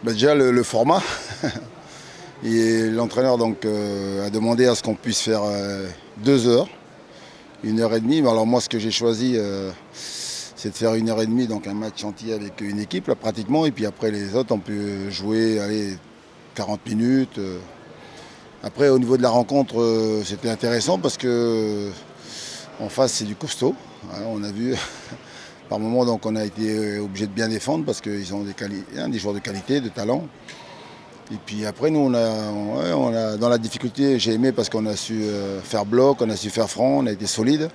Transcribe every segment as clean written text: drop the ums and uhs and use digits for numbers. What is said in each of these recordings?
Déjà le format. Et l'entraîneur donc a demandé à ce qu'on puisse faire 2 heures, 1 heure et demie. Mais alors moi ce que j'ai choisi c'est de faire 1 heure et demie, donc un match entier avec une équipe là, pratiquement. Et puis après les autres on peut jouer 40 minutes. Après au niveau de la rencontre c'était intéressant parce que en face c'est du costaud. Hein, on a vu par moments donc on a été obligé de bien défendre parce qu'ils ont des joueurs de qualité, de talent. Et puis après, nous, dans la difficulté, j'ai aimé parce qu'on a su faire bloc, on a su faire front, on a été solide.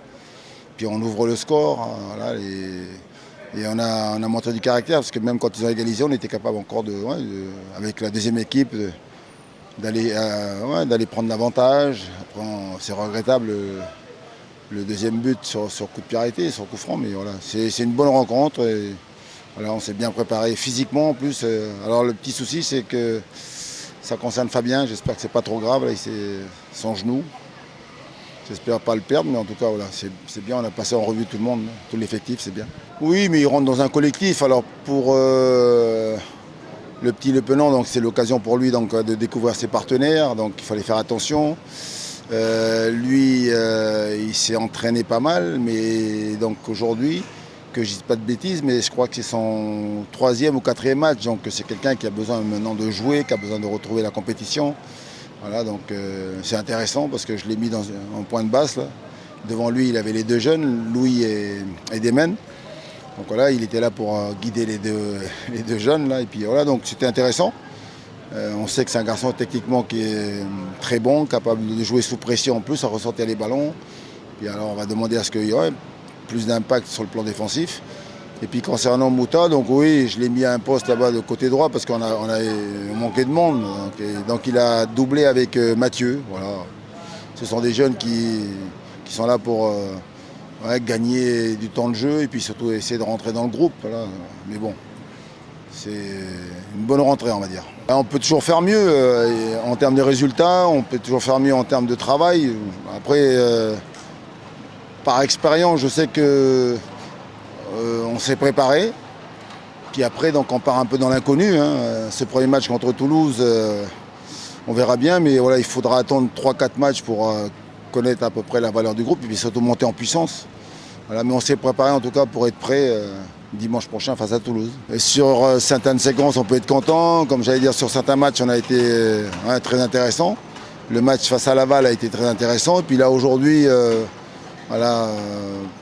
Puis on ouvre le score, hein, voilà, et on a montré du caractère parce que même quand ils ont égalisé, on était capable encore avec la deuxième équipe, d'aller prendre l'avantage. Après, c'est regrettable le deuxième but sur coup de pied arrêté, sur coup franc, mais voilà, c'est une bonne rencontre. Et, voilà, on s'est bien préparé physiquement en plus. Alors le petit souci c'est que ça concerne Fabien, j'espère que c'est pas trop grave, là, son genou. J'espère pas le perdre, mais en tout cas voilà, c'est bien, on a passé en revue tout le monde, tout l'effectif, c'est bien. Oui, mais il rentre dans un collectif. Alors pour le petit Le Penant, donc c'est l'occasion pour lui donc, de découvrir ses partenaires, donc il fallait faire attention. Lui, il s'est entraîné pas mal, mais donc aujourd'hui, que je ne dise pas de bêtises, mais je crois que c'est son 3e ou 4e match. Donc c'est quelqu'un qui a besoin maintenant de jouer, qui a besoin de retrouver la compétition. Voilà, donc c'est intéressant parce que je l'ai mis en point de basse. Là. Devant lui, il avait les 2 jeunes, Louis et Demen. Donc voilà, il était là pour guider les deux jeunes. Là. Et puis voilà, donc c'était intéressant. On sait que c'est un garçon techniquement qui est très bon, capable de jouer sous pression en plus, à ressortir les ballons. Puis alors on va demander à ce qu'il y ait plus d'impact sur le plan défensif. Et puis concernant Mouta, donc oui, je l'ai mis à un poste là-bas de côté droit parce qu'on a manqué de monde. Donc il a doublé avec Mathieu. Voilà. Ce sont des jeunes qui sont là pour gagner du temps de jeu et puis surtout essayer de rentrer dans le groupe. Voilà. Mais bon, c'est une bonne rentrée, on va dire. On peut toujours faire mieux en termes de résultats, on peut toujours faire mieux en termes de travail. Après, par expérience, je sais que on s'est préparé. Puis après, donc, on part un peu dans l'inconnu. Hein. Ce premier match contre Toulouse, on verra bien. Mais voilà, il faudra attendre 3-4 matchs pour connaître à peu près la valeur du groupe et puis surtout monter en puissance. Voilà, mais on s'est préparé en tout cas pour être prêt dimanche prochain face à Toulouse. Et sur certaines séquences, on peut être content. Comme j'allais dire, sur certains matchs, on a été très intéressant. Le match face à Laval a été très intéressant. Et puis là, aujourd'hui, voilà,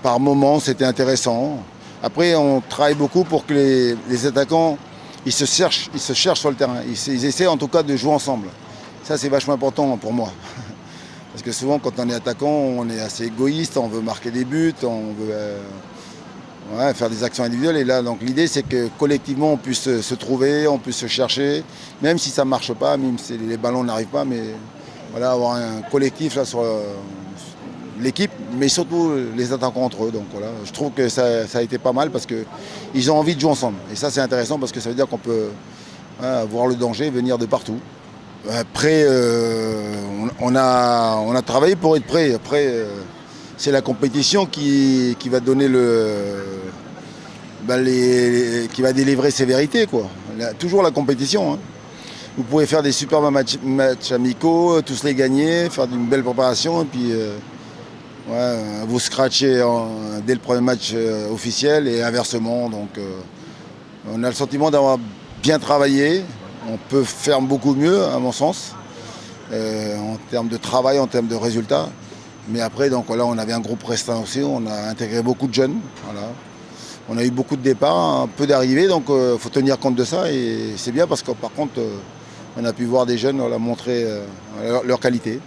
par moments, c'était intéressant. Après, on travaille beaucoup pour que les attaquants ils se cherchent sur le terrain. Ils essaient en tout cas de jouer ensemble. Ça, c'est vachement important pour moi. Parce que souvent, quand on est attaquant, on est assez égoïste, on veut marquer des buts, on veut faire des actions individuelles. Et là, donc l'idée, c'est que collectivement, on puisse se trouver, on puisse se chercher, même si ça ne marche pas, même si les ballons n'arrivent pas, mais voilà, avoir un collectif là, sur l'équipe, mais surtout les attaquants entre eux. Donc voilà, je trouve que ça a été pas mal parce qu'ils ont envie de jouer ensemble. Et ça, c'est intéressant parce que ça veut dire qu'on peut voir le danger venir de partout. Après, on a travaillé pour être prêt. Après, c'est la compétition qui va donner qui va délivrer ses vérités, quoi. Toujours la compétition. Hein. Vous pouvez faire des superbes matchs amicaux, tous les gagner, faire une belle préparation, et puis vous scratcher dès le premier match officiel et inversement. Donc, on a le sentiment d'avoir bien travaillé. On peut faire beaucoup mieux, à mon sens, en termes de travail, en termes de résultats. Mais après, donc, là, on avait un groupe restreint aussi. On a intégré beaucoup de jeunes. Voilà. On a eu beaucoup de départs, un peu d'arrivées. Donc, il faut tenir compte de ça. Et c'est bien parce que, par contre, on a pu voir des jeunes montrer leur qualité.